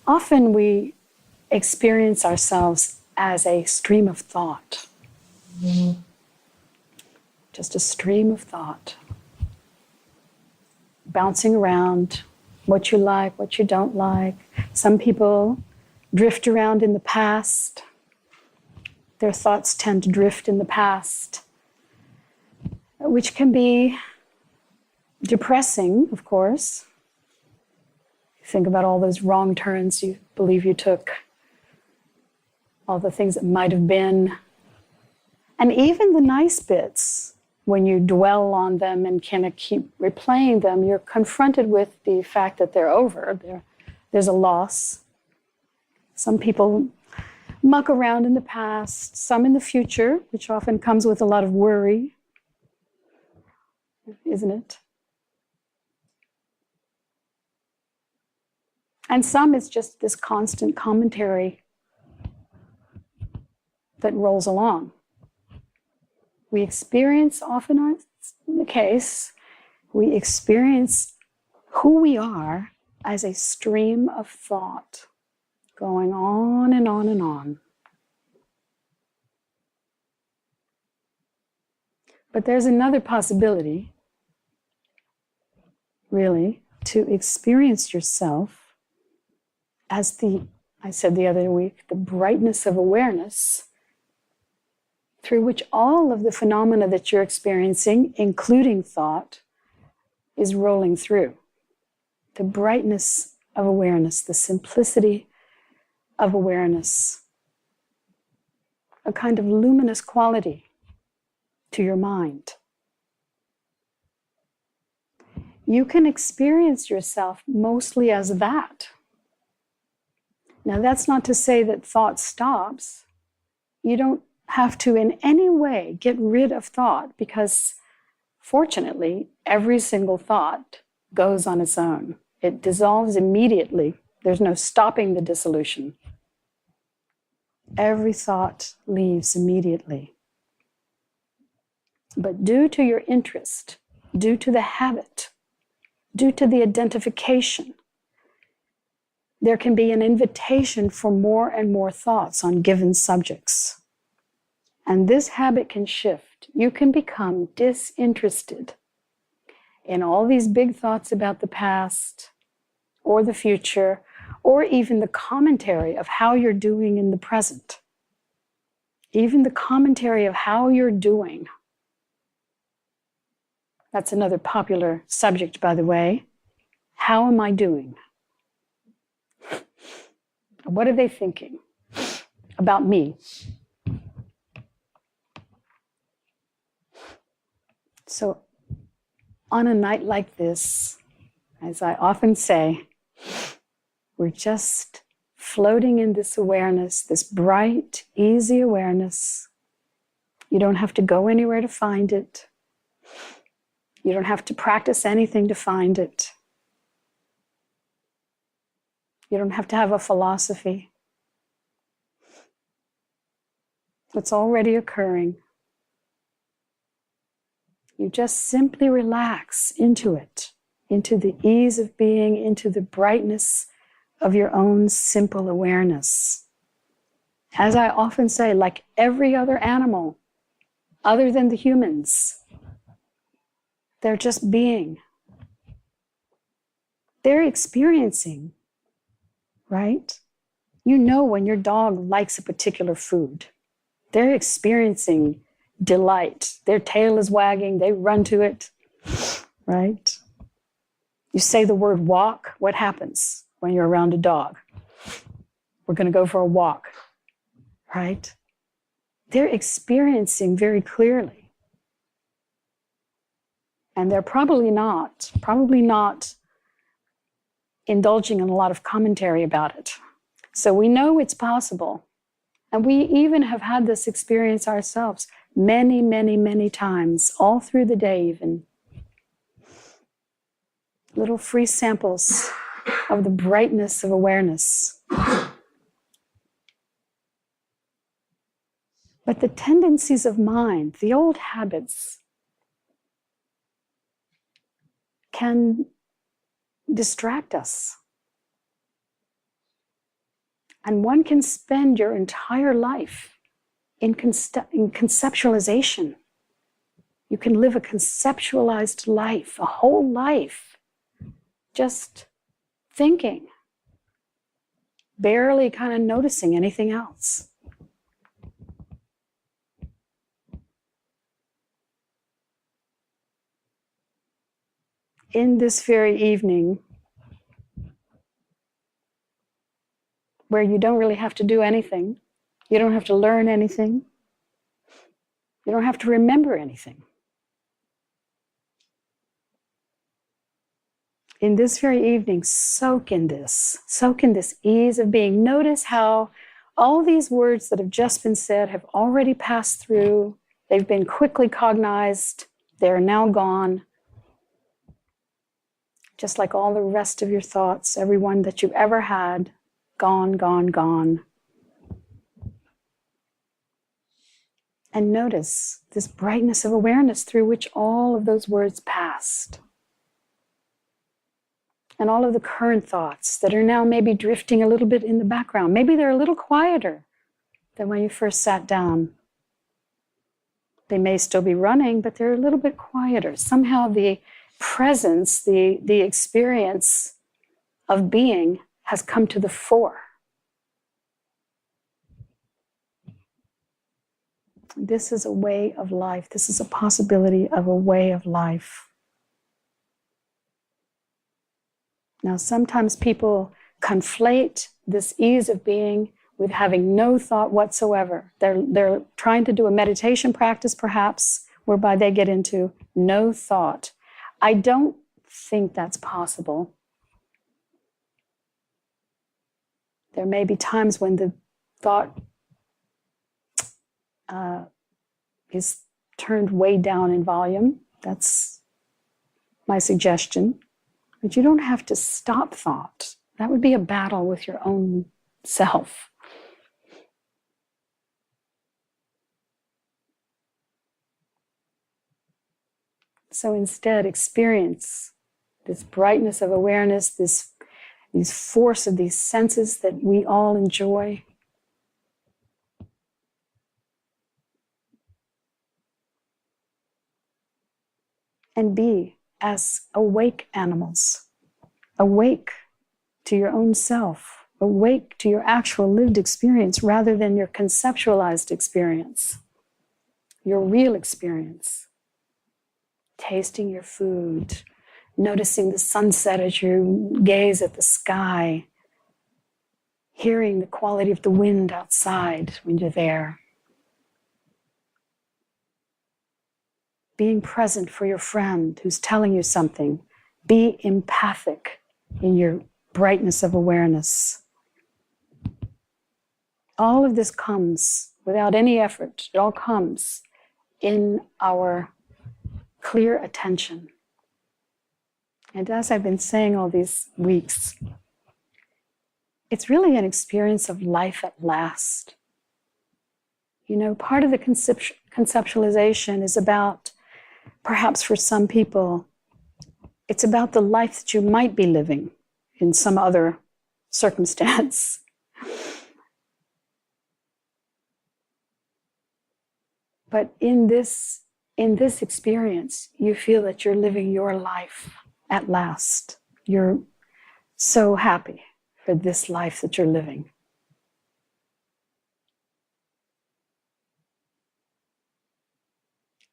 Often we experience ourselves as a stream of thought. Just a stream of thought. Bouncing around, what you like, what you don't like. Some people drift around in the past. Their thoughts tend to drift in the past, which can be depressing, of course. Think about all those wrong turns you believe you took, all the things that might have been, and even the nice bits. When you dwell on them and kind of keep replaying them, you're confronted with the fact that they're over. There's a loss. Some people muck around in the past, some in the future, which often comes with a lot of worry, isn't it? And some is just this constant commentary that rolls along. We experience, often in the case, we experience who we are as a stream of thought going on and on and on. But there's another possibility, really, to experience yourself as I said the other week, the brightness of awareness through which all of the phenomena that you're experiencing, including thought, is rolling through. The brightness of awareness, the simplicity of awareness, a kind of luminous quality to your mind. You can experience yourself mostly as that. Now, that's not to say that thought stops. You don't have to in any way get rid of thought, because fortunately, every single thought goes on its own. It dissolves immediately. There's no stopping the dissolution. Every thought leaves immediately. But due to your interest, due to the habit, due to the identification, there can be an invitation for more and more thoughts on given subjects. And this habit can shift. You can become disinterested in all these big thoughts about the past or the future, or even the commentary of how you're doing in the present. Even the commentary of how you're doing. That's another popular subject, by the way. How am I doing? What are they thinking about me? So on a night like this, as I often say, we're just floating in this awareness, this bright, easy awareness. You don't have to go anywhere to find it. You don't have to practice anything to find it. You don't have to have a philosophy. It's already occurring. You just simply relax into it, into the ease of being, into the brightness of your own simple awareness. As I often say, like every other animal, other than the humans, they're just being. They're experiencing, right? You know when your dog likes a particular food. They're experiencing delight. Their tail is wagging, they run to it, right? You say the word walk, what happens when you're around a dog? We're going to go for a walk, right? They're experiencing very clearly. And they're probably not indulging in a lot of commentary about it. So we know it's possible. And we even have had this experience ourselves many, many, many times, all through the day even. Little free samples of the brightness of awareness. But the tendencies of mind, the old habits, can distract us. And one can spend your entire life in conceptualization. You can live a conceptualized life, a whole life, just thinking, barely kind of noticing anything else. In this very evening, where you don't really have to do anything, you don't have to learn anything, you don't have to remember anything. In this very evening, soak in this ease of being. Notice how all these words that have just been said have already passed through. They've been quickly cognized. They're now gone. Just like all the rest of your thoughts, every one that you've ever had, gone, gone, gone. And notice this brightness of awareness through which all of those words passed. And all of the current thoughts that are now maybe drifting a little bit in the background. Maybe they're a little quieter than when you first sat down. They may still be running, but they're a little bit quieter. Somehow the presence, the experience of being has come to the fore. This is a way of life. This is a possibility of a way of life. Now, sometimes people conflate this ease of being with having no thought whatsoever. They're trying to do a meditation practice, perhaps, whereby they get into no thought. I don't think that's possible. There may be times when the thought is turned way down in volume. That's my suggestion. But you don't have to stop thought. That would be a battle with your own self. So instead, experience this brightness of awareness, this force of these senses that we all enjoy. And be as awake animals, awake to your own self, awake to your actual lived experience rather than your conceptualized experience, your real experience. Tasting your food, noticing the sunset as you gaze at the sky, hearing the quality of the wind outside when you're there. Being present for your friend who's telling you something. Be empathic in your brightness of awareness. All of this comes without any effort. It all comes in our clear attention. And as I've been saying all these weeks, it's really an experience of life at last. You know, part of the conceptualization is about, perhaps for some people, it's about the life that you might be living in some other circumstance. But in this experience, you feel that you're living your life at last. You're so happy for this life that you're living.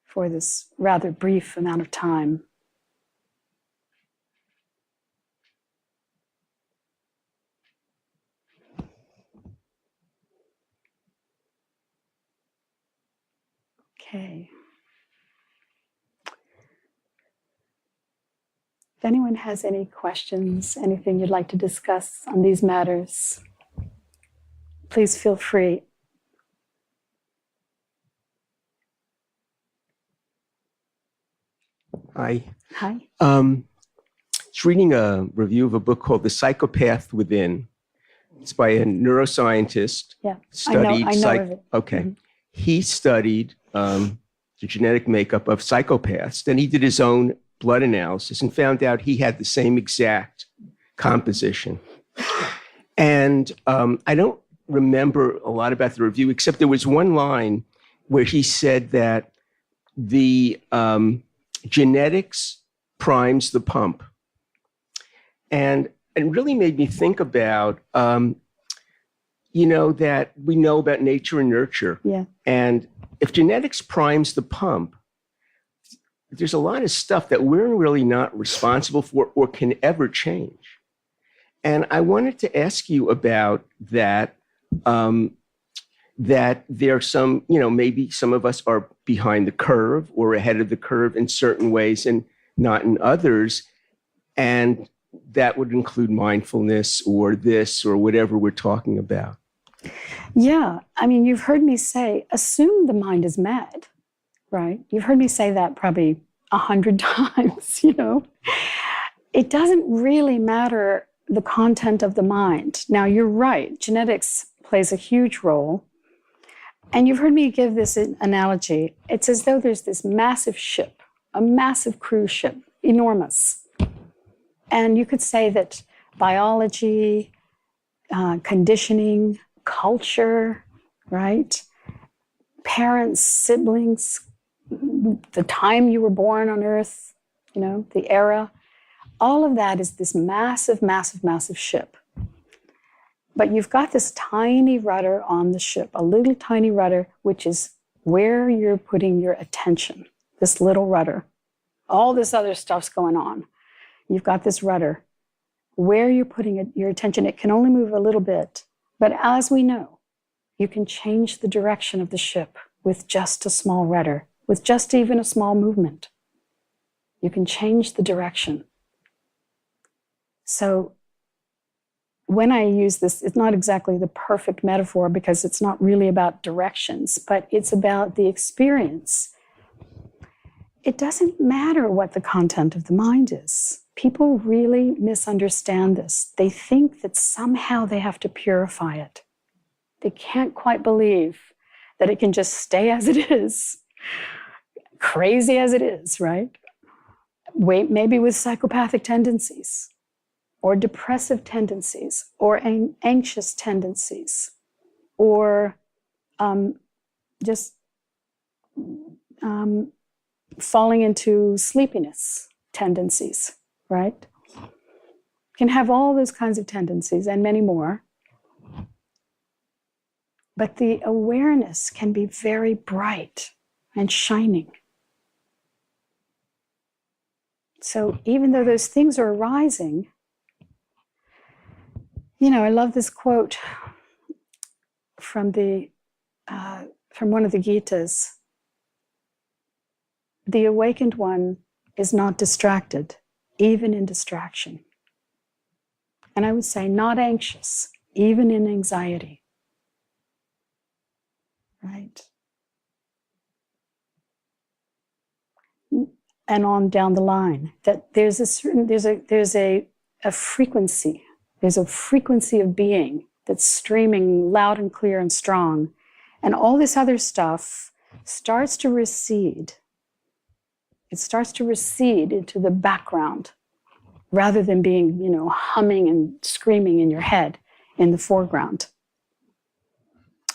For this rather brief amount of time. Okay. If anyone has any questions, anything you'd like to discuss on these matters, please feel free. Hi. Hi. Just reading a review of a book called The Psychopath Within. It's by a neuroscientist. Yeah, Studied I know of it. Okay. Mm-hmm. He studied the genetic makeup of psychopaths. Then he did his own blood analysis and found out he had the same exact composition. And I don't remember a lot about the review, except there was one line where he said that the genetics primes the pump. And it really made me think about, that we know about nature and nurture. Yeah. And if genetics primes the pump, there's a lot of stuff that we're really not responsible for or can ever change. And I wanted to ask you about that, that there are some, maybe some of us are behind the curve or ahead of the curve in certain ways and not in others. And that would include mindfulness or this or whatever we're talking about. Yeah. I mean, you've heard me say, assume the mind is mad, right? You've heard me say that probably 100 times, It doesn't really matter the content of the mind. Now, you're right. Genetics plays a huge role. And you've heard me give this analogy. It's as though there's this massive ship, a massive cruise ship, enormous. And you could say that biology, conditioning, culture, right? Parents, siblings, the time you were born on Earth, the era, all of that is this massive, massive, massive ship. But you've got this tiny rudder on the ship, a little tiny rudder, which is where you're putting your attention, this little rudder. All this other stuff's going on. You've got this rudder. Where you're putting your attention, it can only move a little bit. But as we know, you can change the direction of the ship with just a small rudder, with just even a small movement. You can change the direction. So when I use this, it's not exactly the perfect metaphor because it's not really about directions, but it's about the experience. It doesn't matter what the content of the mind is. People really misunderstand this. They think that somehow they have to purify it. They can't quite believe that it can just stay as it is, crazy as it is, right? Wait, maybe with psychopathic tendencies, or depressive tendencies, or anxious tendencies, or just falling into sleepiness tendencies, right? Can have all those kinds of tendencies and many more. But the awareness can be very bright and shining. So even though those things are arising, I love this quote from one of the Gitas. The awakened one is not distracted, even in distraction. And I would say not anxious, even in anxiety. Right? And on down the line, that there's a frequency. There's a frequency of being that's streaming loud and clear and strong. And all this other stuff starts to recede. It starts to recede into the background rather than being, humming and screaming in your head in the foreground.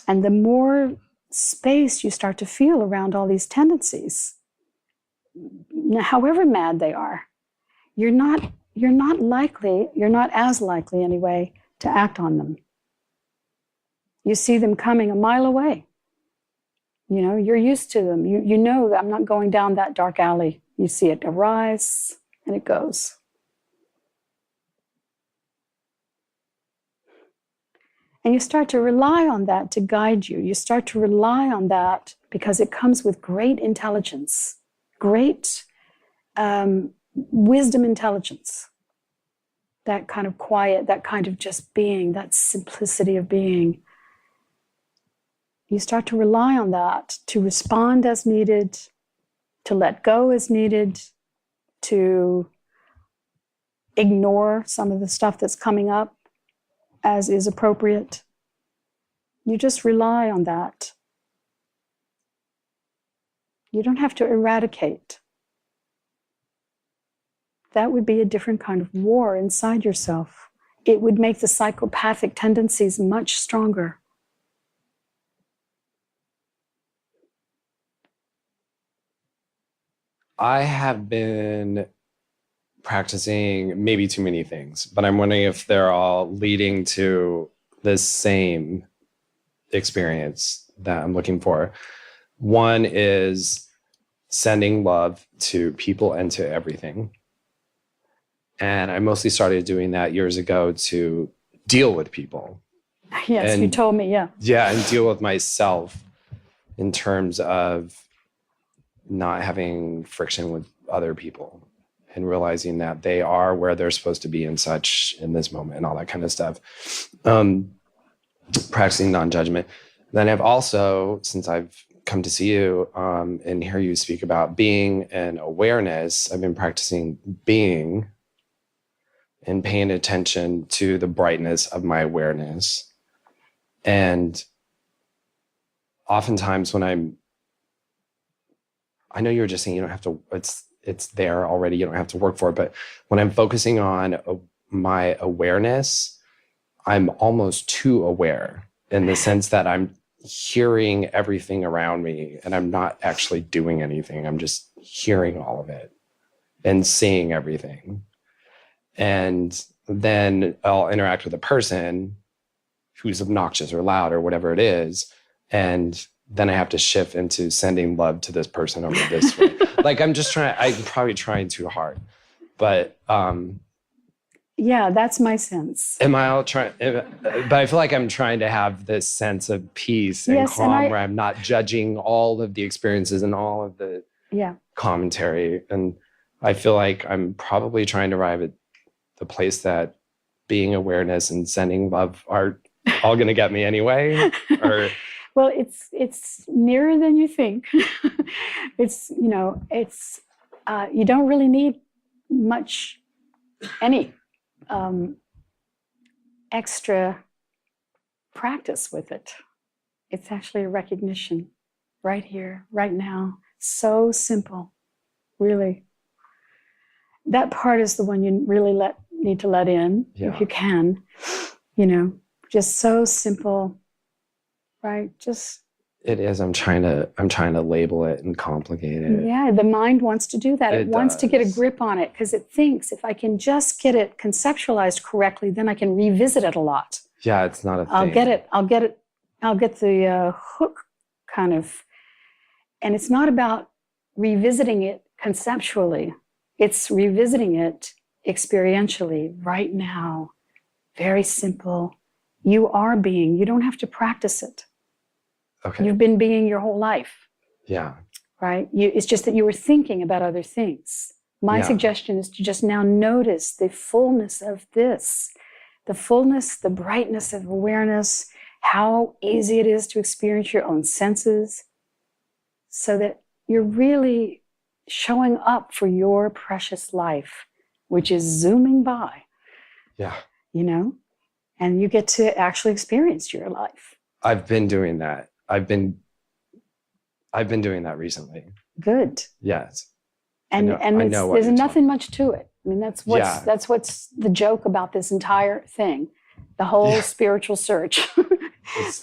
And the more space you start to feel around all these tendencies, however mad they are, you're not as likely anyway to act on them. You see them coming a mile away. You're used to them. You know that I'm not going down that dark alley. You see it arise and it goes. And you start to rely on that to guide you. You start to rely on that because it comes with great intelligence, great wisdom intelligence. That kind of quiet, that kind of just being, that simplicity of being. You start to rely on that to respond as needed, to let go as needed, to ignore some of the stuff that's coming up as is appropriate. You just rely on that. You don't have to eradicate. That would be a different kind of war inside yourself. it would make the psychopathic tendencies much stronger. I have been practicing maybe too many things, but I'm wondering if they're all leading to the same experience that I'm looking for. One is sending love to people and to everything. And I mostly started doing that years ago to deal with people. Yes, you told me, yeah. Yeah, and deal with myself in terms of not having friction with other people and realizing that they are where they're supposed to be and such in this moment and all that kind of stuff. Practicing non-judgment. Then I've also, since I've come to see you and hear you speak about being and awareness, I've been practicing being and paying attention to the brightness of my awareness. And oftentimes when I know you were just saying you don't have to, it's there already, you don't have to work for it, but when I'm focusing on my awareness, I'm almost too aware in the sense that I'm hearing everything around me and I'm not actually doing anything. I'm just hearing all of it and seeing everything. And then I'll interact with a person who's obnoxious or loud or whatever it is. And then I have to shift into sending love to this person over this way. Like I'm probably trying too hard, but yeah, that's my sense. am I all trying? But I feel like I'm trying to have this sense of peace and Yes, calm and where I'm not judging all of the experiences and all of the commentary. And I feel like I'm probably trying to arrive at the place that being awareness and sending love are all going to get me anyway. Or well, it's nearer than you think. It's you don't really need much any extra practice with it. It's actually a recognition right here, right now. So simple, really. That part is the one you really need to let in, if you can. Just so simple, right? Just it is. I'm trying to label it and complicate it. Yeah, the mind wants to do that. It wants to get a does. grip on it because it thinks if I can just get it conceptualized correctly, then I can revisit it a lot. Yeah, it's not a thing. I'll get the hook kind of, and it's not about revisiting it conceptually. It's revisiting it experientially right now. Very simple. You are being. You don't have to practice it. Okay. You've been being your whole life. Yeah. Right? It's just that you were thinking about other things. My suggestion is to just now notice the fullness of this, the fullness, the brightness of awareness, how easy it is to experience your own senses so that you're really showing up for your precious life, which is zooming by. Yeah. And you get to actually experience your life. I've been doing that. I've been doing that recently. Good. Yes. And there's nothing much to it. I mean, that's what's the joke about this entire thing, the whole spiritual search.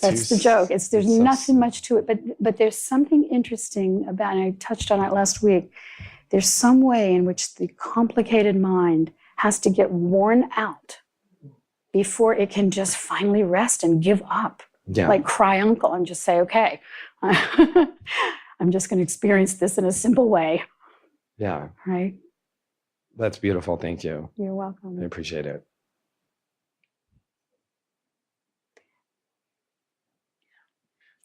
That's the joke. There's nothing much to it, but there's something interesting about, and I touched on it last week. There's some way in which the complicated mind has to get worn out before it can just finally rest and give up. Yeah. Like cry uncle and just say, okay, I'm just going to experience this in a simple way. Yeah. Right? That's beautiful. Thank you. You're welcome. I appreciate it.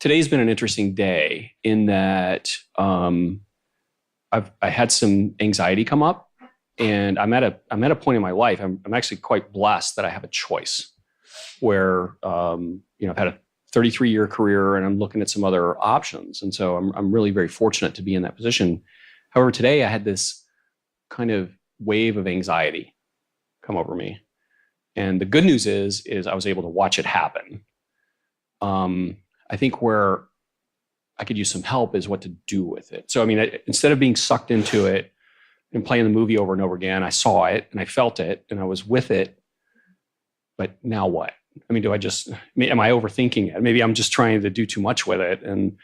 Today's been an interesting day in that I had some anxiety come up, and I'm at a point in my life. I'm actually quite blessed that I have a choice where I've had a 33-year career and I'm looking at some other options, and so I'm really very fortunate to be in that position. However, today I had this kind of wave of anxiety come over me, and the good news is I was able to watch it happen. I think where I could use some help is what to do with it. So, I mean, instead of being sucked into it and playing the movie over and over again, I saw it and I felt it and I was with it. but now what? I mean, am I overthinking it? Maybe I'm just trying to do too much with it and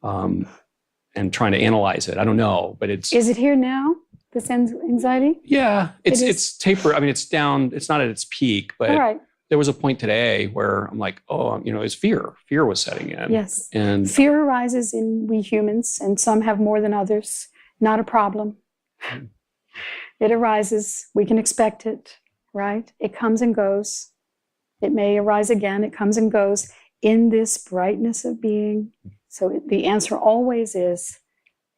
trying to analyze it. I don't know, but Is it here now? This anxiety? Yeah, it's taper. I mean, it's down. It's not at its peak, but all right. There was a point today where I'm like, oh, it's fear. Fear was setting in. Yes. And fear arises in we humans, and some have more than others. Not a problem. It arises. We can expect it, right? It comes and goes. It may arise again. It comes and goes in this brightness of being. So the answer always is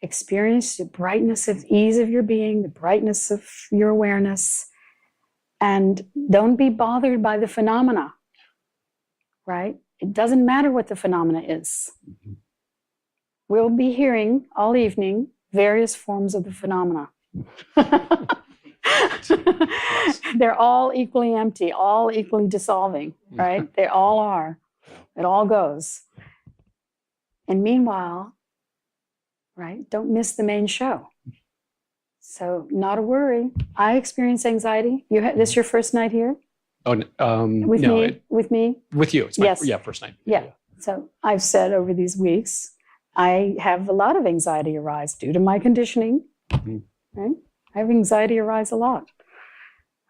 experience the brightness of ease of your being, the brightness of your awareness, and don't be bothered by the phenomena, right? It doesn't matter what the phenomena is. We'll be hearing all evening various forms of the phenomena. They're all equally empty, all equally dissolving, right? They all are. It all goes. And meanwhile, right, don't miss the main show. So not a worry. I experience anxiety. This your first night here? Oh, with no, me? With me? With you. It's my Yes. First night. Yeah. So I've said over these weeks, I have a lot of anxiety arise due to my conditioning. Mm-hmm. Right? I have anxiety arise a lot.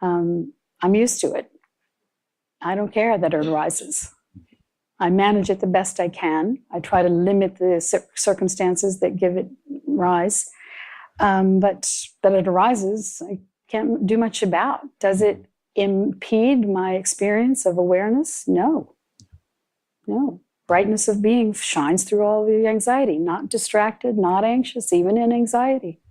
I'm used to it. I don't care that it arises. I manage it the best I can. I try to limit the circumstances that give it rise. But that it arises, I can't do much about. Does it impede my experience of awareness? No. Brightness of being shines through all the anxiety, not distracted, not anxious, even in anxiety.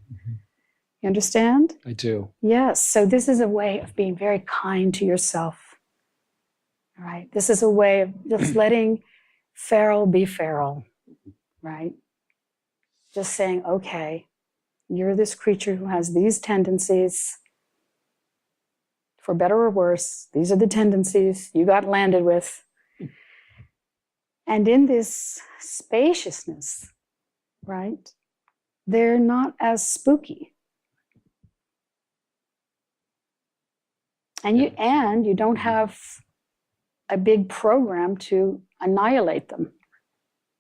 You understand? I do. Yes. So this is a way of being very kind to yourself. All right. This is a way of just letting feral be feral. Right? Just saying, okay, you're this creature who has these tendencies. For better or worse, these are the tendencies you got landed with. And in this spaciousness, right, they're not as spooky. And you don't have a big program to annihilate them,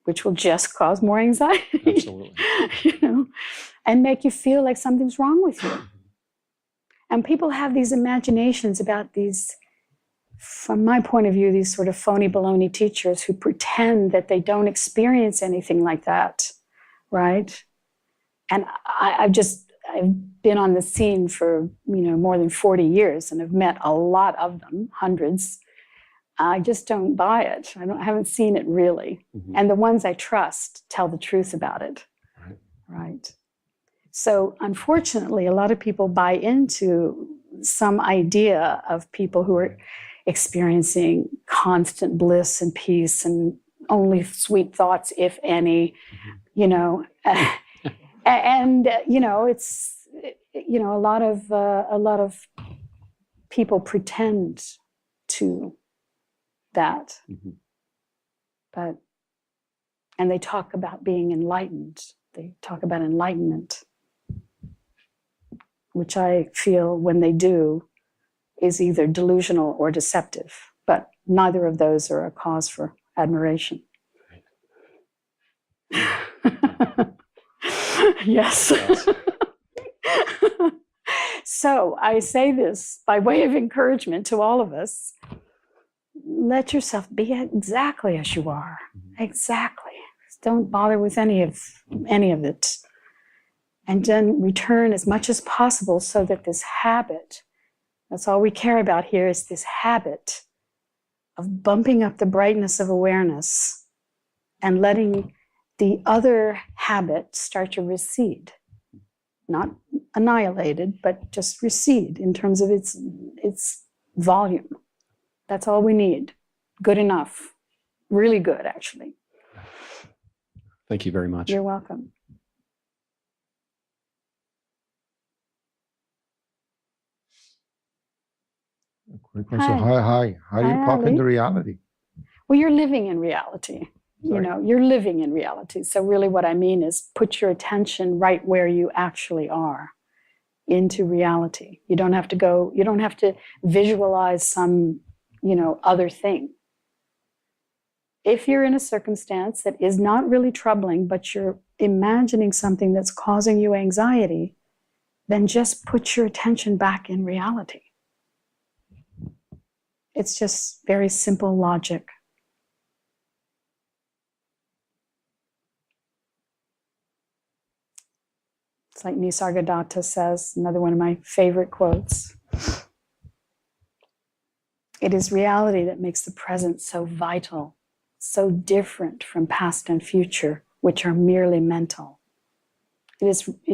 which will just cause more anxiety. Absolutely. And make you feel like something's wrong with you. And people have these imaginations about these, from my point of view, these sort of phony baloney teachers who pretend that they don't experience anything like that, right? And I've been on the scene for more than 40 years and have met a lot of them, hundreds. I just don't buy it. I haven't seen it really. Mm-hmm. And the ones I trust tell the truth about it, right? So unfortunately, a lot of people buy into some idea of people who are experiencing constant bliss and peace and only sweet thoughts, if any, and it's a lot of people pretend to that, and they talk about being enlightened. They talk about enlightenment, which I feel when they do is either delusional or deceptive, but neither of those are a cause for admiration. Yes. So I say this by way of encouragement to all of us. Let yourself be exactly as you are. Exactly. Don't bother with any of it. And then return as much as possible so that this habit, that's all we care about here, is this habit of bumping up the brightness of awareness and letting the other habit start to recede. Not annihilated, but just recede in terms of its volume. That's all we need. Good enough. Really good, actually. Thank you very much. You're welcome. Quick question. Hi. How do you pop Ali. into reality? Well, you're living in reality. Sorry? You're living in reality. So really what I mean is put your attention right where you actually are, into reality. You don't have to visualize some, other thing. If you're in a circumstance that is not really troubling, but you're imagining something that's causing you anxiety, then just put your attention back in reality. It's just very simple logic. It's like Nisargadatta says, another one of my favorite quotes. It is reality that makes the present so vital, so different from past and future, which are merely mental. It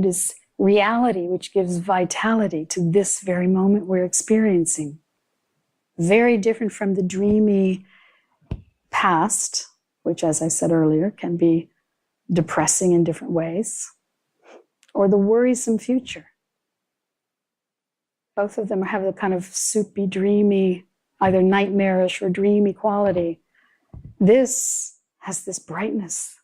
is reality which gives vitality to this very moment we're experiencing. Very different from the dreamy past, which, as I said earlier, can be depressing in different ways, or the worrisome future. Both of them have the kind of soupy, dreamy, either nightmarish or dreamy quality. This has this brightness.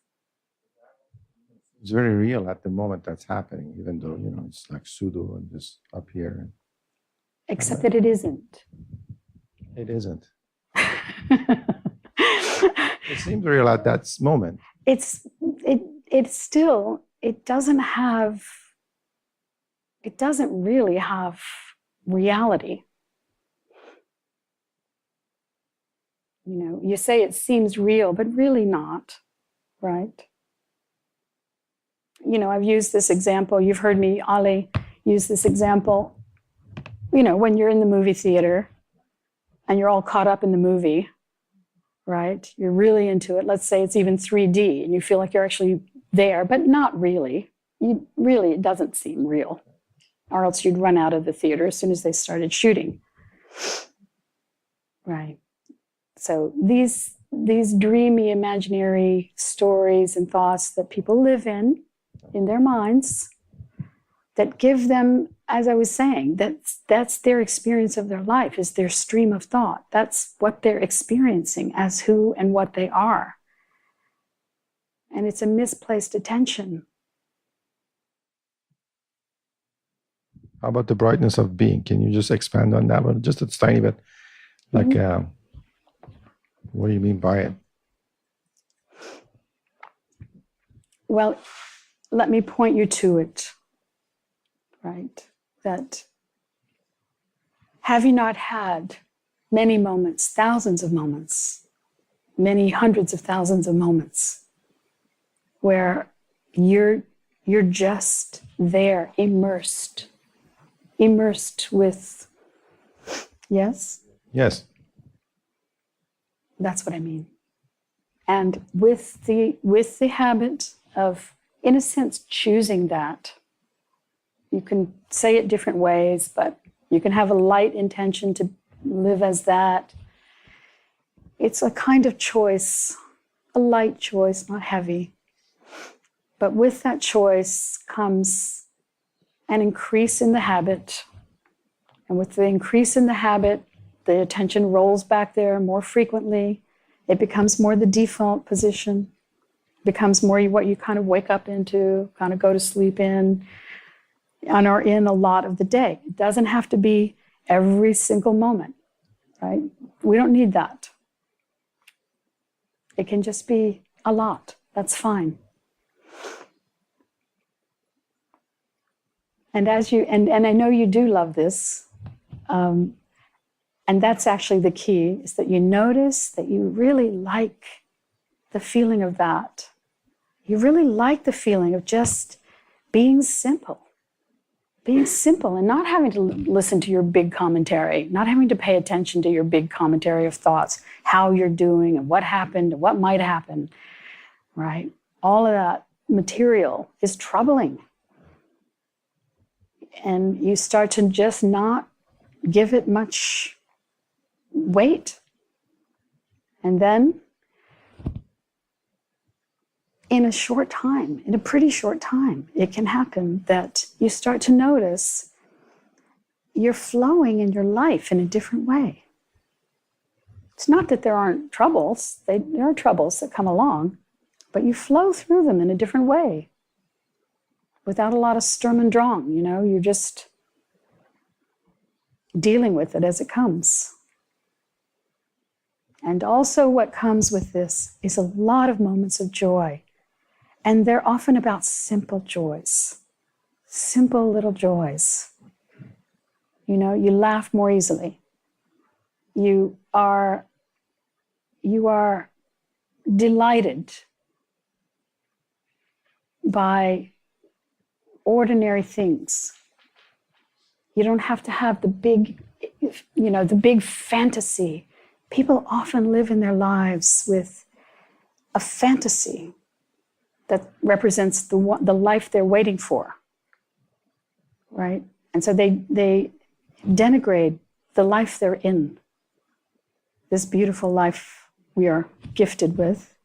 It's very real at the moment that's happening, even though, it's like pseudo and just up here. Except that it isn't. It isn't. It seems real at that moment. It doesn't really have reality. You say it seems real, but really not, right? I've used this example. You've heard me, Ali, use this example. When you're in the movie theater and you're all caught up in the movie, right? You're really into it. Let's say it's even 3D and you feel like you're actually there, but not really. It doesn't seem real. Or else you'd run out of the theater as soon as they started shooting. Right. So these dreamy, imaginary stories and thoughts that people live in their minds, that give them, as I was saying, that's their experience of their life, is their stream of thought. That's what they're experiencing as who and what they are. And it's a misplaced attention. How about the brightness of being? Can you just expand on that one just a tiny bit? Like, what do you mean by it? Well, let me point you to it, right? That have you not had many moments, thousands of moments, many hundreds of thousands of moments where you're just there, immersed with, yes? Yes. That's what I mean. And with the habit of, in a sense, choosing that, you can say it different ways, but you can have a light intention to live as that. It's a kind of choice, a light choice, not heavy. But with that choice comes an increase in the habit. And with the increase in the habit, the attention rolls back there more frequently. It becomes more the default position, becomes more what you kind of wake up into, kind of go to sleep in, and are in a lot of the day. It doesn't have to be every single moment, right? We don't need that. It can just be a lot. That's fine. And as you, and I know you do love this, and that's actually the key, is that you notice that you really like the feeling of that. You really like the feeling of just being simple and not having to listen to your big commentary, not having to pay attention to your big commentary of thoughts, how you're doing and what happened and what might happen, right? All of that material is troubling. And you start to just not give it much weight. And then, in a short time, in a pretty short time, it can happen that you start to notice you're flowing in your life in a different way. It's not that there aren't troubles. There are troubles that come along, but you flow through them in a different way without a lot of Sturm und Drang, you're just dealing with it as it comes. And also what comes with this is a lot of moments of joy. And they're often about simple joys, simple little joys. You know, you laugh more easily. You are delighted by ordinary things. You don't have to have the big, the big fantasy. People often live in their lives with a fantasy that represents the life they're waiting for, right? And so they denigrate the life they're in. This beautiful life we are gifted with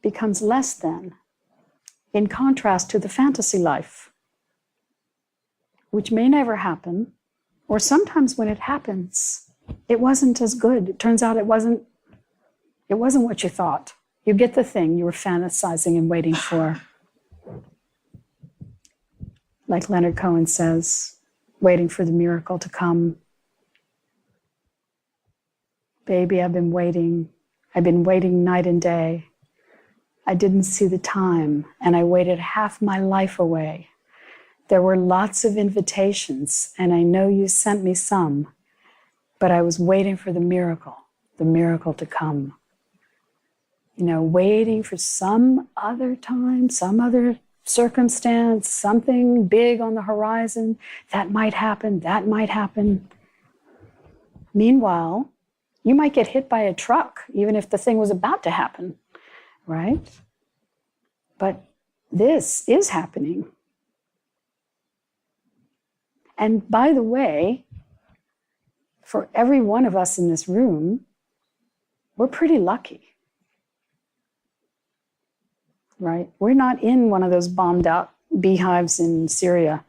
becomes less than, in contrast to the fantasy life, which may never happen, or sometimes when it happens, it wasn't as good. It turns out it wasn't what you thought. You get the thing you were fantasizing and waiting for. Like Leonard Cohen says, waiting for the miracle to come. Baby, I've been waiting night and day. I didn't see the time, and I waited half my life away. There were lots of invitations, and I know you sent me some, but I was waiting for the miracle to come. You know, waiting for some other time, some other circumstance, something big on the horizon. That might happen. Meanwhile, you might get hit by a truck, even if the thing was about to happen, right? But this is happening. And by the way, for every one of us in this room, we're pretty lucky, right? We're not in one of those bombed out beehives in Syria.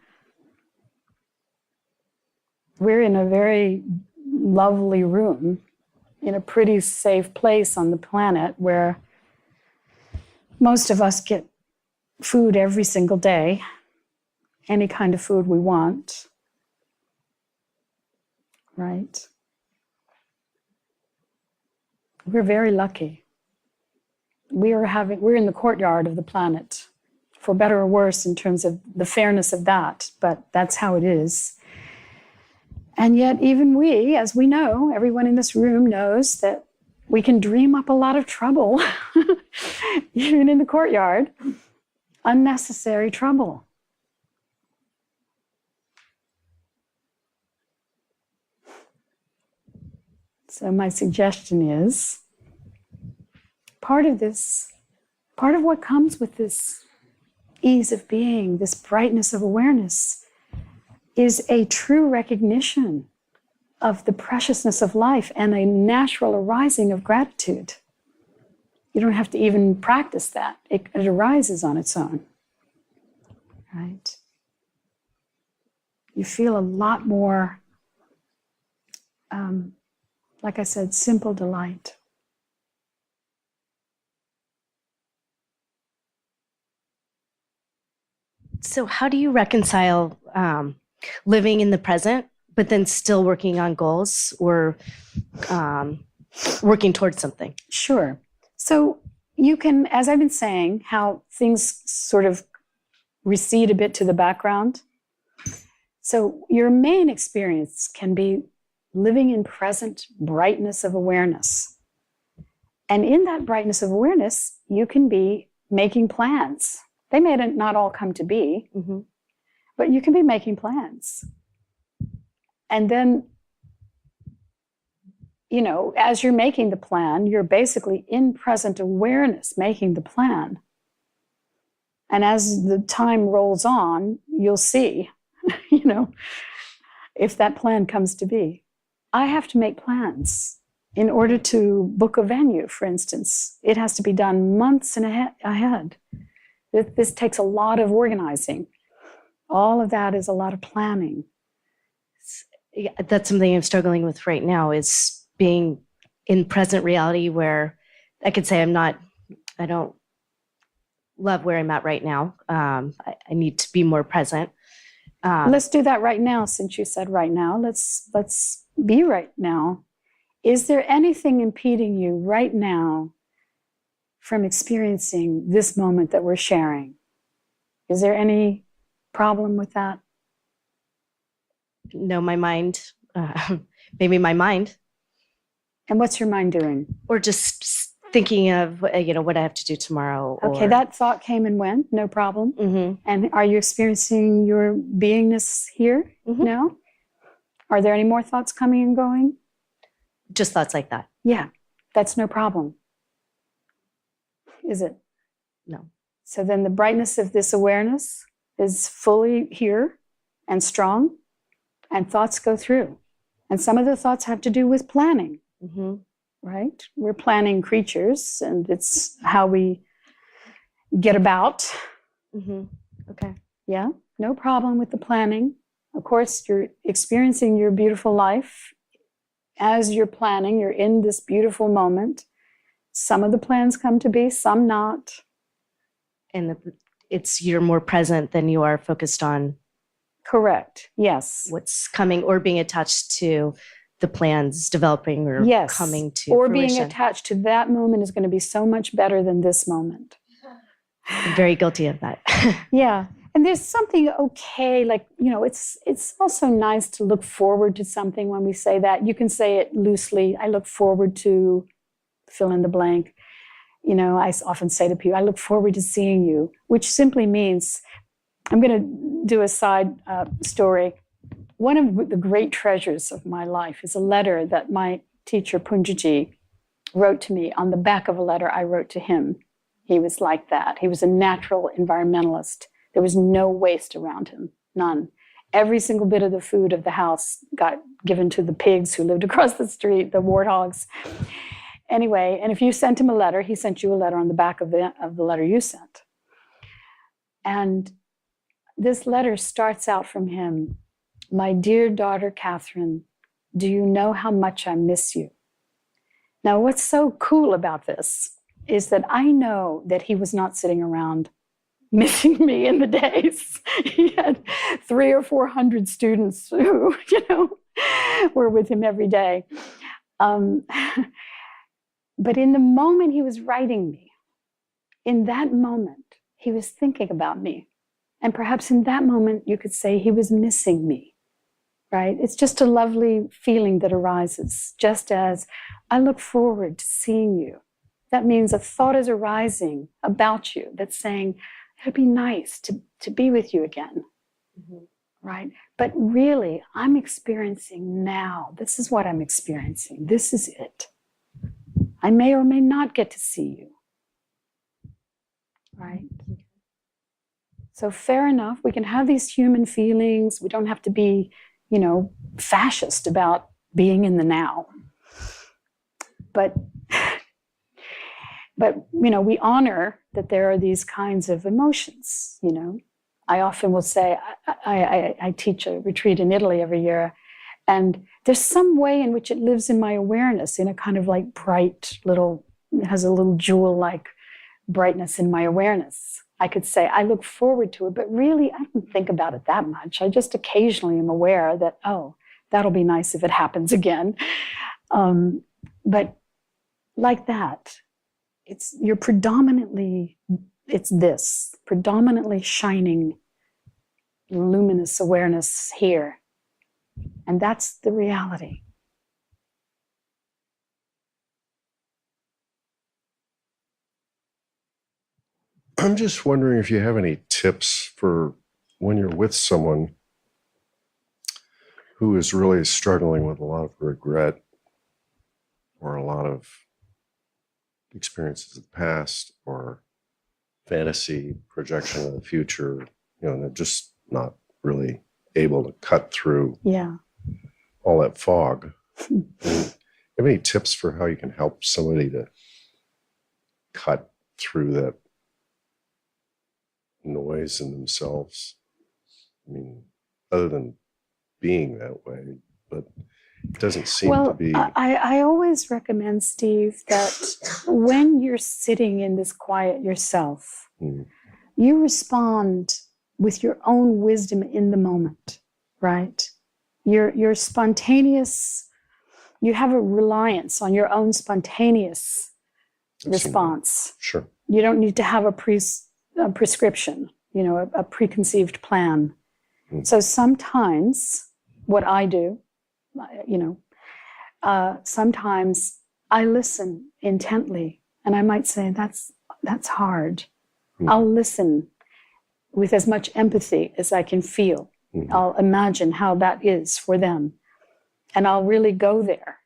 We're in a very lovely room in a pretty safe place on the planet where most of us get food every single day, any kind of food we want, right? We're very lucky. We're in the courtyard of the planet, for better or worse in terms of the fairness of that, but that's how it is. And yet even we, as we know, everyone in this room knows that we can dream up a lot of trouble, even in the courtyard, unnecessary trouble. So my suggestion is, part of what comes with this ease of being, this brightness of awareness, is a true recognition of the preciousness of life and a natural arising of gratitude. You don't have to even practice that. It arises on its own, right? You feel a lot more, like I said, simple delight. So how do you reconcile living in the present, but then still working on goals or working towards something? Sure. So you can, as I've been saying, how things sort of recede a bit to the background. So your main experience can be living in present brightness of awareness. And in that brightness of awareness, you can be making plans. They may not all come to be, but you can be making plans. And then, you know, as you're making the plan, you're basically in present awareness making the plan. And as the time rolls on, you'll see, you know, if that plan comes to be. I have to make plans in order to book a venue, for instance. It has to be done months ahead. This takes a lot of organizing. All of that is a lot of planning. Yeah, that's something I'm struggling with right now, is being in present reality, where I could say I don't love where I'm at right now. I need to be more present. Let's do that right now, since you said right now. Let's be right now Is there anything impeding you right now from experiencing this moment that we're sharing? Is there any problem with that? No, my mind, maybe my mind, And what's your mind doing? or just thinking of, what I have to do tomorrow. Okay, that thought came and went, no problem. Mm-hmm. And are you experiencing your beingness here Mhm. now? Are there any more thoughts coming and going? Just thoughts like that. Yeah, that's no problem. Is it? No. So then the brightness of this awareness is fully here and strong, and thoughts go through. And some of the thoughts have to do with planning, Mm-hmm. right? We're planning creatures, and it's how we get about. Mm-hmm. Okay. Yeah, no problem with the planning. Of course, you're experiencing your beautiful life. As you're planning, you're in this beautiful moment. Some of the plans come to be, some not. And you're more present than you are focused on Correct. Yes. what's coming or being attached to the plans developing or Yes. coming to Or fruition. being attached to that moment is going to be so much better than this moment. I'm very guilty of that. Yeah. And there's something okay, like, it's also nice to look forward to something when we say that. You can say it loosely. I look forward to fill in the blank. I often say to people, I look forward to seeing you, which simply means, I'm going to do a side story. One of the great treasures of my life is a letter that my teacher, Punjaji, wrote to me. On the back of a letter I wrote to him. He was like that. He was a natural environmentalist. There was no waste around him, none. Every single bit of the food of the house got given to the pigs who lived across the street, the warthogs. Anyway, and if you sent him a letter, he sent you a letter on the back of the letter you sent. And this letter starts out from him, "My dear daughter, Catherine, do you know how much I miss you?" Now, what's so cool about this is that I know that he was not sitting around missing me in the days. He had 300 or 400 students who, were with him every day. But in the moment he was writing me, in that moment, he was thinking about me. And perhaps in that moment, you could say he was missing me, right? It's just a lovely feeling that arises, just as I look forward to seeing you. That means a thought is arising about you that's saying, it'd be nice to be with you again, Mm-hmm. right? But really, I'm experiencing now. This is what I'm experiencing. This is it. I may or may not get to see you, right? So fair enough, we can have these human feelings. We don't have to be, fascist about being in the now. But we honor that there are these kinds of emotions, I often will say, I teach a retreat in Italy every year, and there's some way in which it lives in my awareness in a kind of like bright it has a little jewel-like brightness in my awareness. I could say, I look forward to it, but really I don't think about it that much. I just occasionally am aware that, that'll be nice if it happens again. But like that, it's predominantly shining, luminous awareness here. And that's the reality. I'm just wondering if you have any tips for when you're with someone who is really struggling with a lot of regret or a lot of experiences of the past or fantasy projection of the future, they're just not really able to cut through all that fog. Do you have any tips for how you can help somebody to cut through that noise in themselves? I mean, other than being that way, but it doesn't seem to be. I always recommend, Steve, that when you're sitting in this quiet yourself, you respond with your own wisdom in the moment, right? Your spontaneous You have a reliance on your own spontaneous response. Sure. You don't need to have a prescription, a preconceived plan. So sometimes what I do, sometimes I listen intently, and I might say, that's hard. I'll listen with as much empathy as I can feel. I'll imagine how that is for them, and I'll really go there.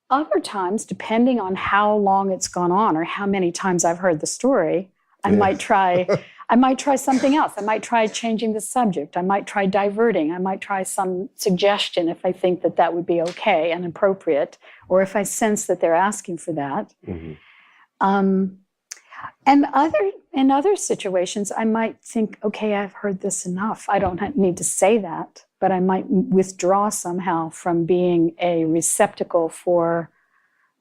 Other times, depending on how long it's gone on or how many times I've heard the story, I might try something else. I might try changing the subject. I might try diverting. I might try some suggestion if I think that would be okay and appropriate, or if I sense that they're asking for that. And in other situations, I might think, okay, I've heard this enough. I don't need to say that, but I might withdraw somehow from being a receptacle for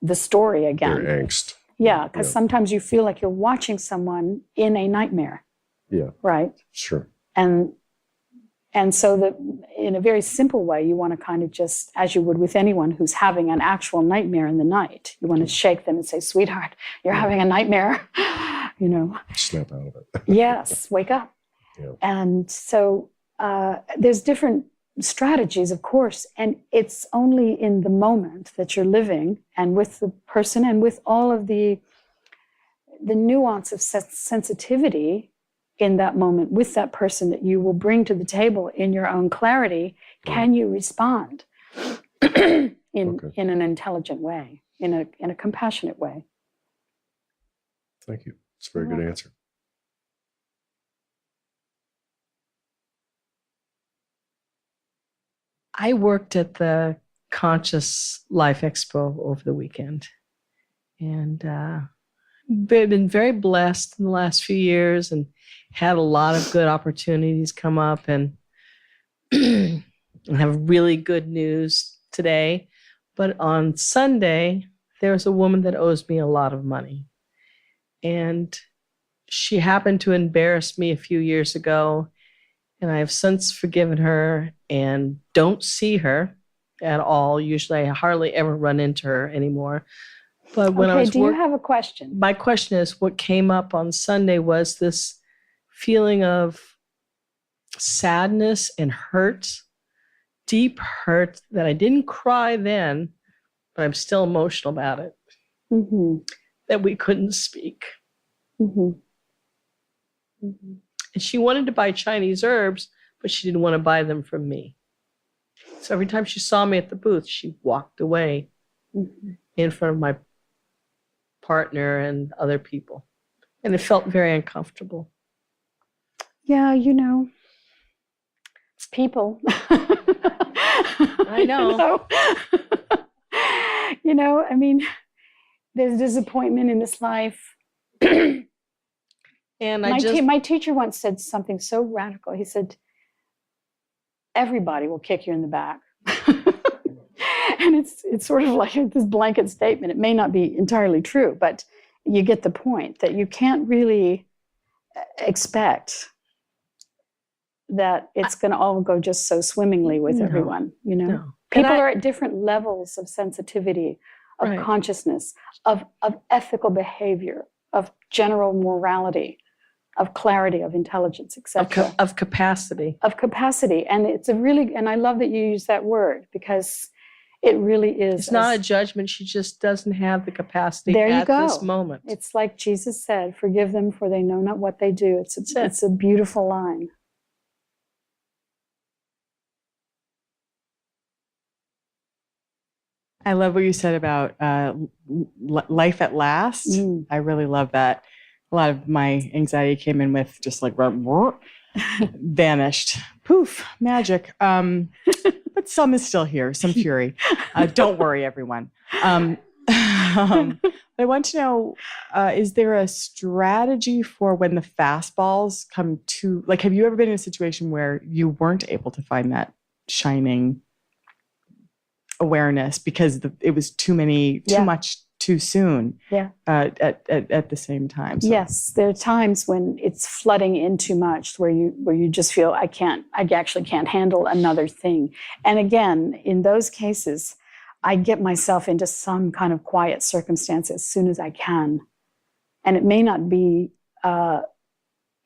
the story again. Their angst. Yeah, because sometimes you feel like you're watching someone in a nightmare. Yeah. Right? Sure. And so that in a very simple way, you want to kind of just, as you would with anyone who's having an actual nightmare in the night, you want to shake them and say, sweetheart, you're having a nightmare, Snap out of it. Yes, wake up. Yeah. And so there's different strategies, of course, and it's only in the moment that you're living and with the person and with all of the nuance of sensitivity in that moment with that person that you will bring to the table in your own clarity. Can you respond in an intelligent way, in a compassionate way? Thank you. It's a very good answer. I worked at the Conscious Life Expo over the weekend, and been very blessed in the last few years and had a lot of good opportunities come up, and have really good news today. But on Sunday, there's a woman that owes me a lot of money. And she happened to embarrass me a few years ago, and I have since forgiven her and don't see her at all. Usually I hardly ever run into her anymore. But when I was you have a question? My question is, what came up on Sunday was this feeling of sadness and hurt, deep hurt, that I didn't cry then, but I'm still emotional about it, that we couldn't speak. And she wanted to buy Chinese herbs, but she didn't want to buy them from me. So every time she saw me at the booth, she walked away in front of my partner and other people. And it felt very uncomfortable. Yeah, it's people. I know. I mean, there's disappointment in this life. And my teacher once said something so radical. He said, everybody will kick you in the back. And it's sort of like this blanket statement. It may not be entirely true, but you get the point that you can't really expect that it's going to all go just so swimmingly with everyone. No. People are at different levels of sensitivity, of consciousness, of ethical behavior, of general morality, of clarity, of intelligence, etc. Of capacity. Of capacity. And and I love that you use that word, because it really is. It's not a judgment. She just doesn't have the capacity at this moment. It's like Jesus said, forgive them for they know not what they do. It's a beautiful line. I love what you said about life at last. I really love that. A lot of my anxiety came in with just like vanished. Poof, magic. But some is still here, some fury. Don't worry, everyone. I want to know, is there a strategy for when the fastballs come to, like, have you ever been in a situation where you weren't able to find that shining awareness because it was too too soon. Yeah. At the same time. So. Yes, there are times when it's flooding in too much, where you just feel I actually can't handle another thing. And again, in those cases, I get myself into some kind of quiet circumstance as soon as I can, and it may not be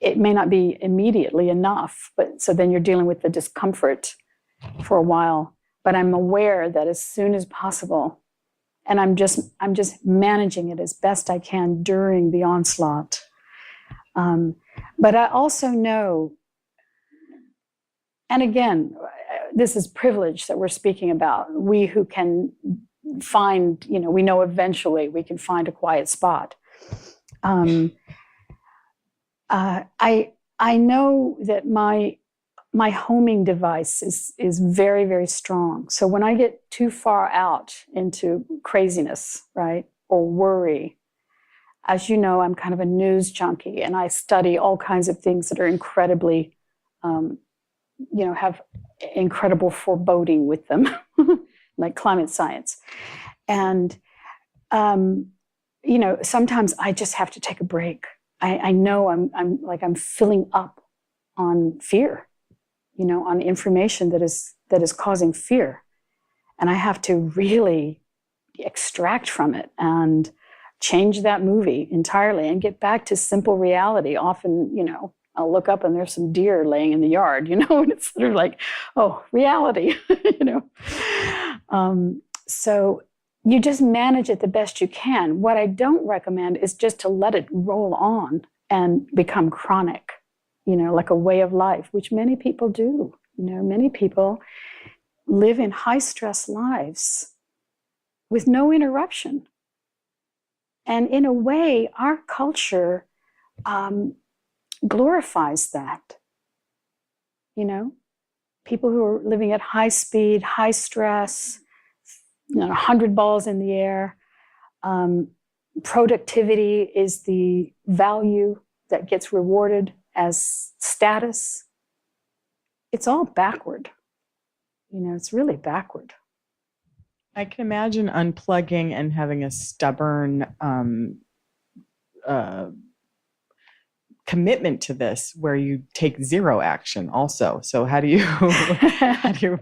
immediately enough, but so then you're dealing with the discomfort for a while. But I'm aware that as soon as possible, and I'm just managing it as best I can during the onslaught. But I also know, and again, this is privilege that we're speaking about. We who can find, we know eventually we can find a quiet spot. I know that my homing device is very, very strong. So when I get too far out into craziness, right, or worry, as you know, I'm kind of a news junkie, and I study all kinds of things that are incredibly, have incredible foreboding with them, like climate science. And, sometimes I just have to take a break. I know I'm filling up on fear, on information that is causing fear. And I have to really extract from it and change that movie entirely and get back to simple reality. Often, I'll look up and there's some deer laying in the yard, and it's sort of like, oh, reality, So you just manage it the best you can. What I don't recommend is just to let it roll on and become chronic, like a way of life, which many people do. Many people live in high stress lives with no interruption. And in a way, our culture glorifies that. People who are living at high speed, high stress, 100 balls in the air. Productivity is the value that gets rewarded as status. It's all backward. It's really backward. I can imagine unplugging and having a stubborn commitment to this where you take zero action also. So how do you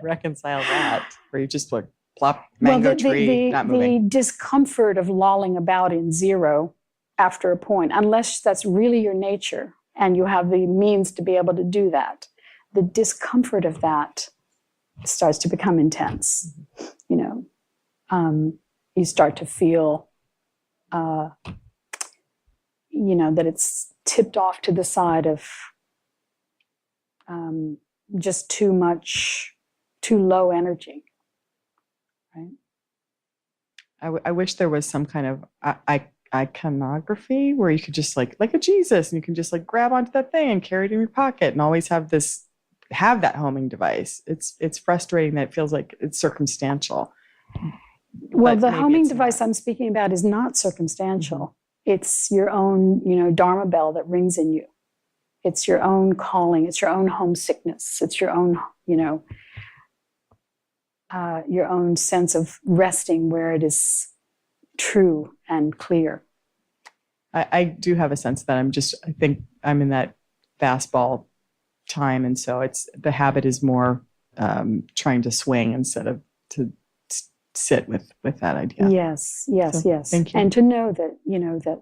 reconcile that? Where you just plop mango tree, not moving. The discomfort of lolling about in zero after a point, unless that's really your nature and you have the means to be able to do that, the discomfort of that starts to become intense. You start to feel, that it's tipped off to the side of just too low energy. Right? I wish there was some kind of iconography where you could just like a Jesus, and you can just grab onto that thing and carry it in your pocket and always have that homing device. It's frustrating that it feels like it's circumstantial. Well, the homing device I'm speaking about is not circumstantial. It's your own, Dharma bell that rings in you. It's your own calling. It's your own homesickness. It's your own, your own sense of resting where it is true and clear. I do have a sense that I think I'm in that fastball time. And so the habit is more trying to swing instead of to sit with that idea. Yes. So, thank you. And to know that, that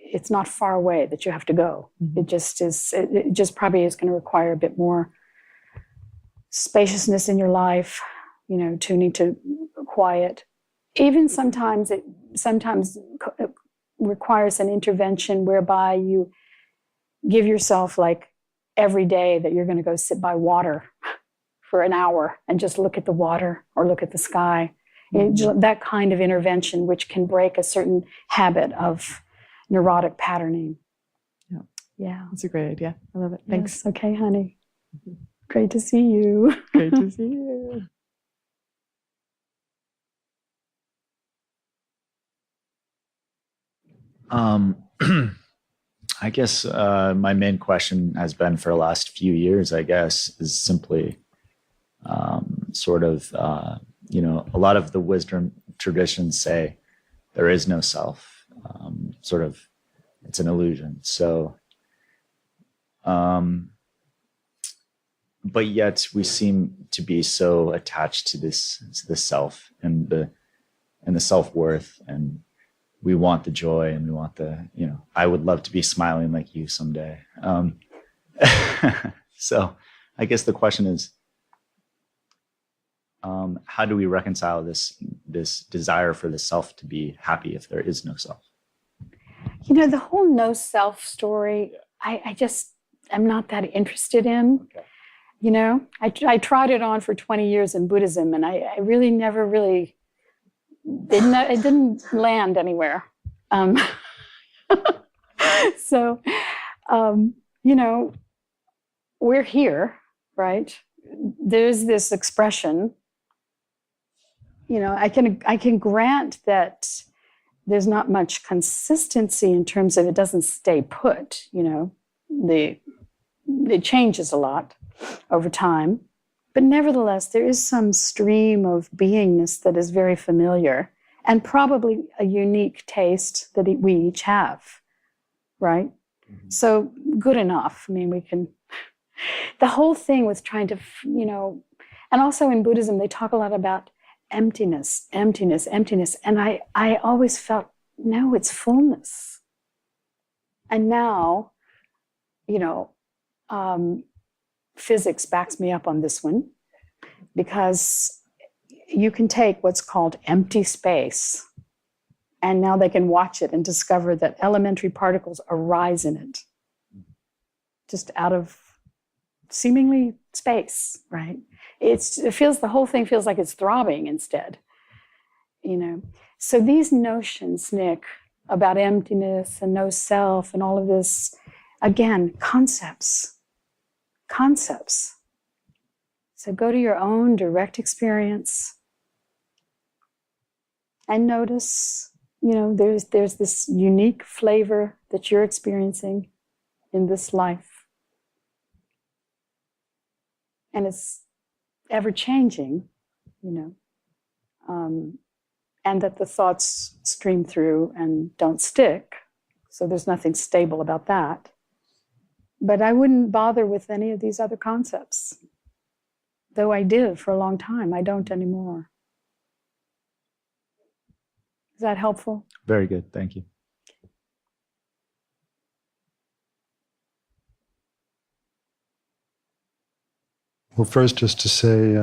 it's not far away, that you have to go. Mm-hmm. It just probably is going to require a bit more spaciousness in your life, tuning to quiet. Even sometimes it requires an intervention whereby you give yourself every day that you're going to go sit by water for an hour and just look at the water or look at the sky. Mm-hmm. That kind of intervention, which can break a certain habit of neurotic patterning. Yeah. That's a great idea. I love it. Thanks. Yes. Okay, honey. Great to see you. Great to see you. I guess my main question has been for the last few years, is simply a lot of the wisdom traditions say there is no self. Sort of, it's an illusion. So, but yet we seem to be so attached to the self and the self-worth, and we want the joy, and we want I would love to be smiling like you someday. So I guess the question is, how do we reconcile this desire for the self to be happy if there is no self? The whole no self story, I just am not that interested in. Okay. I tried it on for 20 years in Buddhism, and I really never really it didn't land anywhere. So, we're here, right? There's this expression. I can grant that there's not much consistency in terms of it doesn't stay put. It changes a lot over time. But nevertheless, there is some stream of beingness that is very familiar and probably a unique taste that we each have, right? Mm-hmm. So good enough. I mean, we can... The whole thing with trying to, and also in Buddhism, they talk a lot about emptiness. And I always felt, no, it's fullness. And now, physics backs me up on this one, because you can take what's called empty space, and now they can watch it and discover that elementary particles arise in it, just out of seemingly space, right? The whole thing feels like it's throbbing instead, So these notions, Nick, about emptiness and no self and all of this, again, concepts. So go to your own direct experience and notice, there's this unique flavor that you're experiencing in this life. And it's ever changing, and that the thoughts stream through and don't stick. So there's nothing stable about that. But I wouldn't bother with any of these other concepts. Though I did for a long time, I don't anymore. Is that helpful? Very good. Thank you. Well, first, just to say,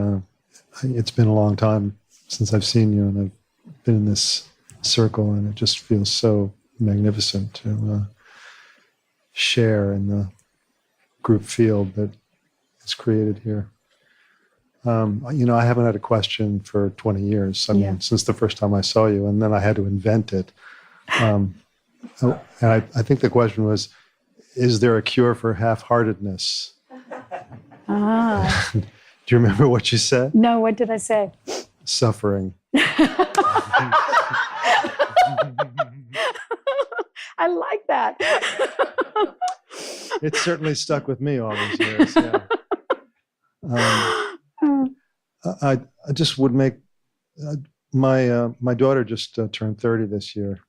it's been a long time since I've seen you, and I've been in this circle, and it just feels so magnificent to share in the group field that is created here. I haven't had a question for 20 years. I mean, since the first time I saw you, and then I had to invent it. And I think the question was, is there a cure for half-heartedness? Do you remember what you said? No, what did I say? Suffering. I like that. It certainly stuck with me all these years. Yeah. I just would make my daughter just turned 30 this year,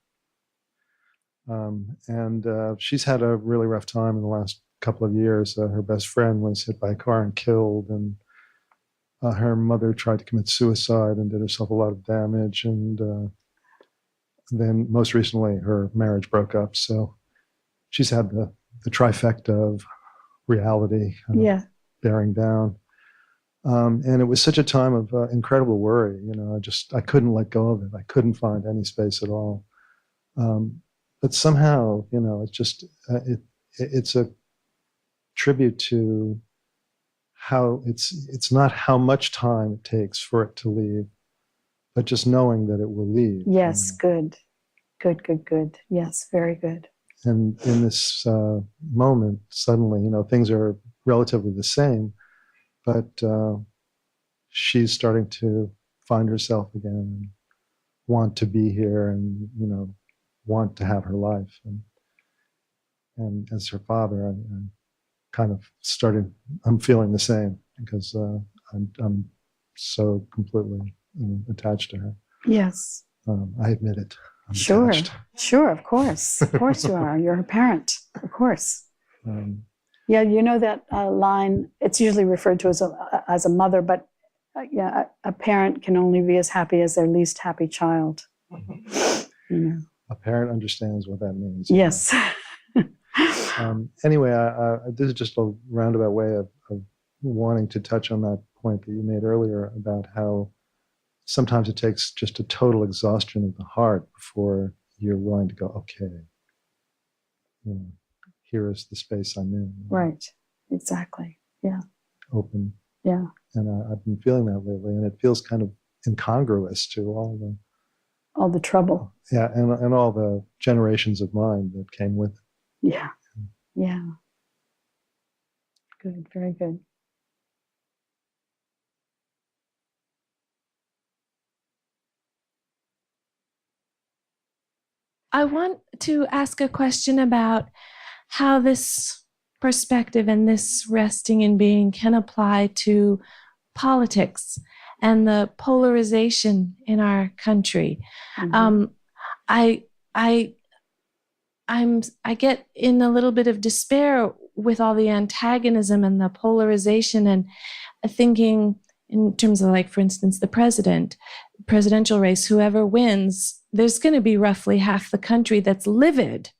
and she's had a really rough time in the last couple of years. Her best friend was hit by a car and killed, and her mother tried to commit suicide and did herself a lot of damage, and then most recently her marriage broke up. So she's had the trifecta of reality bearing down. And it was such a time of incredible worry. I couldn't let go of it. I couldn't find any space at all. But somehow, it's just, it's a tribute to how it's not how much time it takes for it to leave, but just knowing that it will leave. Yes, good. Yes, very good. And in this moment, suddenly, things are relatively the same, but she's starting to find herself again and want to be here and, want to have her life. And as her father, I'm kind of I'm feeling the same because I'm so completely attached to her. Yes. I admit it. Sure. attached. Sure, of course. Of course you are. You're a parent. Of course. Um, Yeah, you know that line, it's usually referred to as a mother, but yeah, a parent can only be as happy as their least happy child. You know. a parent understands what that means. Yes. Anyway, this is just a roundabout way of wanting to touch on that point that you made earlier about how sometimes it takes just a total exhaustion of the heart before you're willing to go, okay, you know, here is the space I'm in. Right. Exactly. Yeah. Open. Yeah. And I've been feeling that lately, and it feels kind of incongruous to all the trouble. Yeah, and all the generations of mind that came with it. Yeah. Yeah. Good. Very good. I want to ask a question about how this perspective and this resting in being can apply to politics and the polarization in our country. Mm-hmm. I get in a little bit of despair with all the antagonism and the polarization, and thinking in terms of, like, for instance, the presidential race, whoever wins, there's going to be roughly half the country that's livid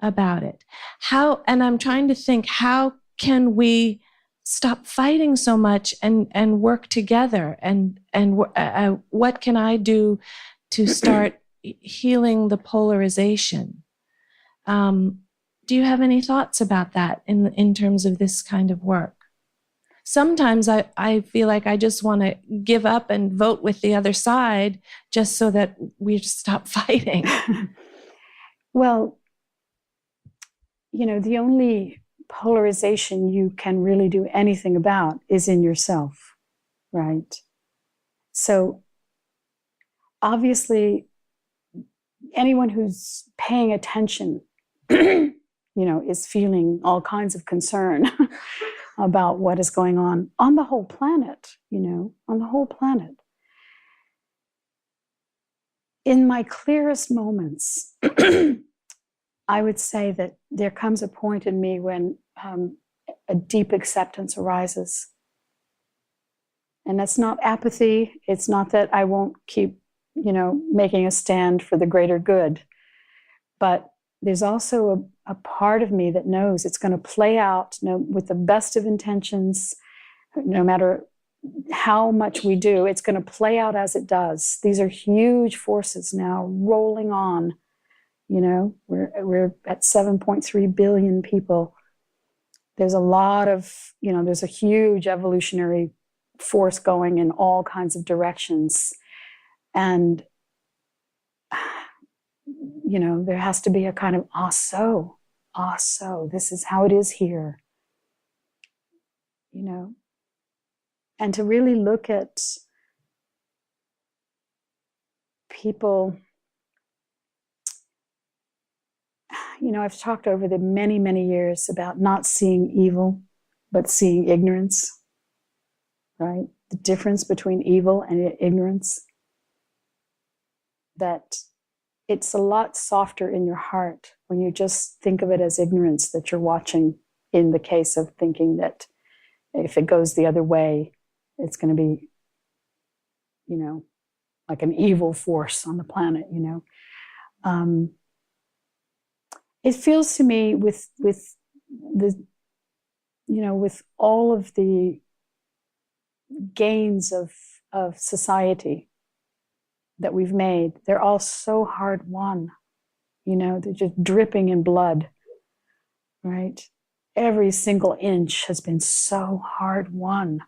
about it. And I'm trying to think, how can we stop fighting so much and work together? And what can I do to start healing the polarization? Do you have any thoughts about that in terms of this kind of work? Sometimes I feel like I just want to give up and vote with the other side just so that we stop fighting. Well, you know, the only polarization you can really do anything about is in yourself, right? So obviously, anyone who's paying attention, you know, is feeling all kinds of concern about what is going on the whole planet, you know, on the whole planet. In my clearest moments, I would say that there comes a point in me when a deep acceptance arises. And that's not apathy. It's not that I won't keep, you know, making a stand for the greater good. But there's also a part of me that knows it's going to play out, you know, with the best of intentions, no matter how much we do, it's going to play out as it does. These are huge forces now rolling on. You know, we're at 7.3 billion people. There's a lot of, you know, there's a huge evolutionary force going in all kinds of directions. And, you know, there has to be a kind of, so, this is how it is here. You know, and to really look at people. You know, I've talked over the many, many years about not seeing evil, but seeing ignorance, right? The difference between evil and ignorance. That it's a lot softer in your heart when you just think of it as ignorance that you're watching, in the case of thinking that if it goes the other way, it's going to be, you know, like an evil force on the planet, you know. It feels to me with the, you know, with all of the gains of society that we've made, they're all so hard won. You know, they're just dripping in blood, right? Every single inch has been so hard won.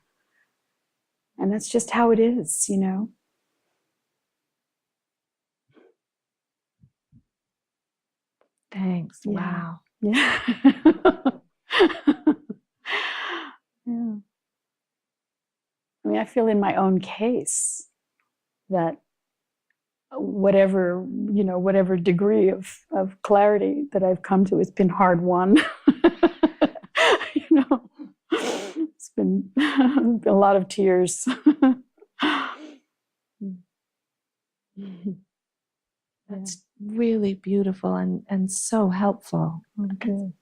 And that's just how it is, you know. Thanks. Yeah. Wow. Yeah. Yeah. I mean, I feel in my own case that whatever, you know, whatever degree of clarity that I've come to, it's been hard won. You know, it's been a lot of tears. really beautiful and so helpful. Good.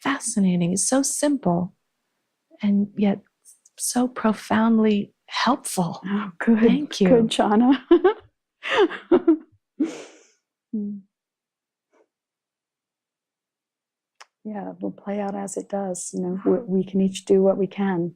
Fascinating. It's so simple and yet so profoundly helpful. Oh, good. Thank you. Good, Jana. Yeah, it will play out as it does. We can each do what we can.